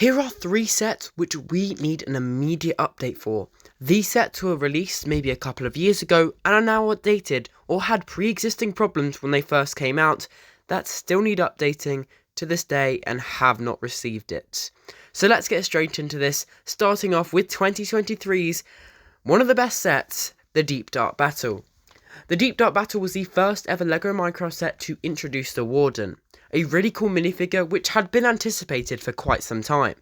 Here are 3 sets which we need an immediate update for. These sets were released maybe a couple of years ago and are now outdated or had pre-existing problems when they first came out that still need updating to this day and have not received it. So let's get straight into this, starting off with 2023's one of the best sets, the Deep Dark Battle. The Deep Dark Battle was the first ever LEGO Minecraft set to introduce the Warden, a really cool minifigure which had been anticipated for quite some time.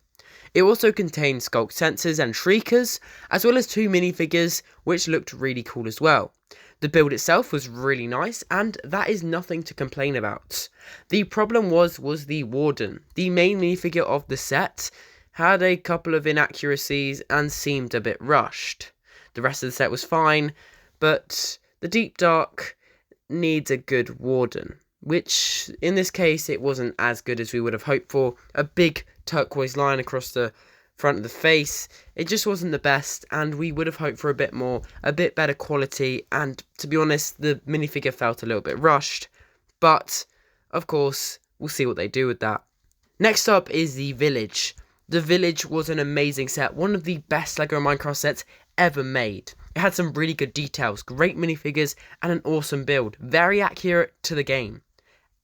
It also contained Sculk Sensors and Shriekers, as well as 2 minifigures which looked really cool as well. The build itself was really nice, and that is nothing to complain about. The problem was the Warden. The main minifigure of the set had a couple of inaccuracies and seemed a bit rushed. The rest of the set was fine, but the Deep Dark needs a good Warden, which in this case it wasn't as good as we would have hoped for. A big turquoise line across the front of the face, it just wasn't the best, and we would have hoped for a bit better quality, and to be honest, the minifigure felt a little bit rushed, but of course we'll see what they do with that. Next up is the Village. The Village was an amazing set, one of the best LEGO Minecraft sets ever made. It had some really good details, great minifigures, and an awesome build, very accurate to the game.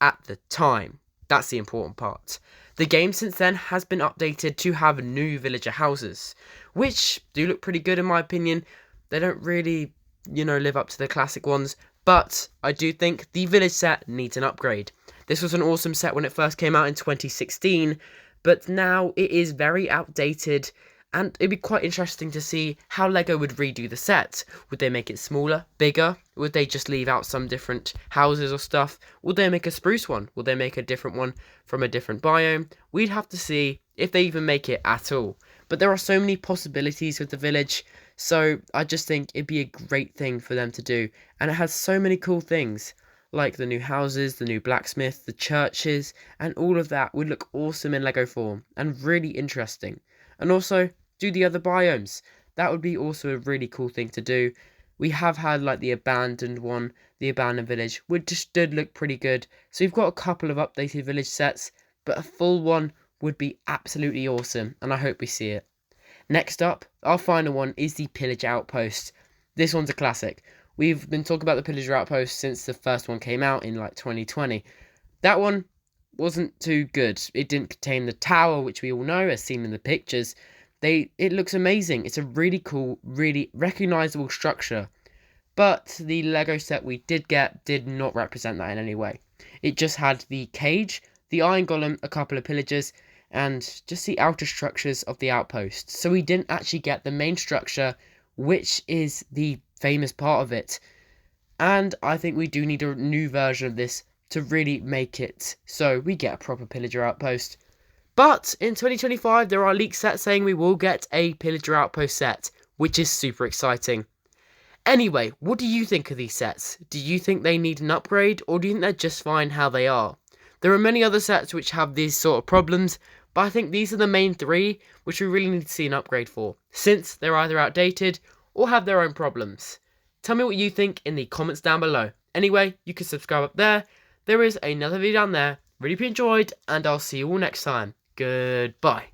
At the time, that's the important part. The game since then has been updated to have new villager houses, which do look pretty good in my opinion. They don't really, live up to the classic ones, but I do think the village set needs an upgrade. This was an awesome set when it first came out in 2016, but now it is very outdated, and it'd be quite interesting to see how LEGO would redo the set. Would they make it smaller, bigger? Would they just leave out some different houses or stuff? Would they make a spruce one? Would they make a different one from a different biome? We'd have to see if they even make it at all. But there are so many possibilities with the village, so I just think it'd be a great thing for them to do. And it has so many cool things, like the new houses, the new blacksmith, the churches, and all of that would look awesome in LEGO form and really interesting. And also, do the other biomes. That would be also a really cool thing to do. We have had like the abandoned one, the abandoned village, which just did look pretty good. So we've got a couple of updated village sets, but a full one would be absolutely awesome, and I hope we see it. Next up, our final one is the Pillager Outpost. This one's a classic. We've been talking about the Pillager Outpost since the first one came out in like 2020. That one wasn't too good. It didn't contain the tower, which we all know, as seen in the pictures. It looks amazing. It's a really cool, really recognizable structure. But the LEGO set we did get did not represent that in any way. It just had the cage, the iron golem, a couple of pillagers, and just the outer structures of the outpost. So we didn't actually get the main structure, which is the famous part of it. And I think we do need a new version of this to really make it so we get a proper Pillager Outpost. But in 2025, there are leaks sets saying we will get a Pillager Outpost set, which is super exciting. Anyway, what do you think of these sets? Do you think they need an upgrade, or do you think they're just fine how they are? There are many other sets which have these sort of problems, but I think these are the main 3 which we really need to see an upgrade for, since they're either outdated or have their own problems. Tell me what you think in the comments down below. Anyway, you can subscribe up there. There is another video down there. Really hope you enjoyed, and I'll see you all next time. Goodbye.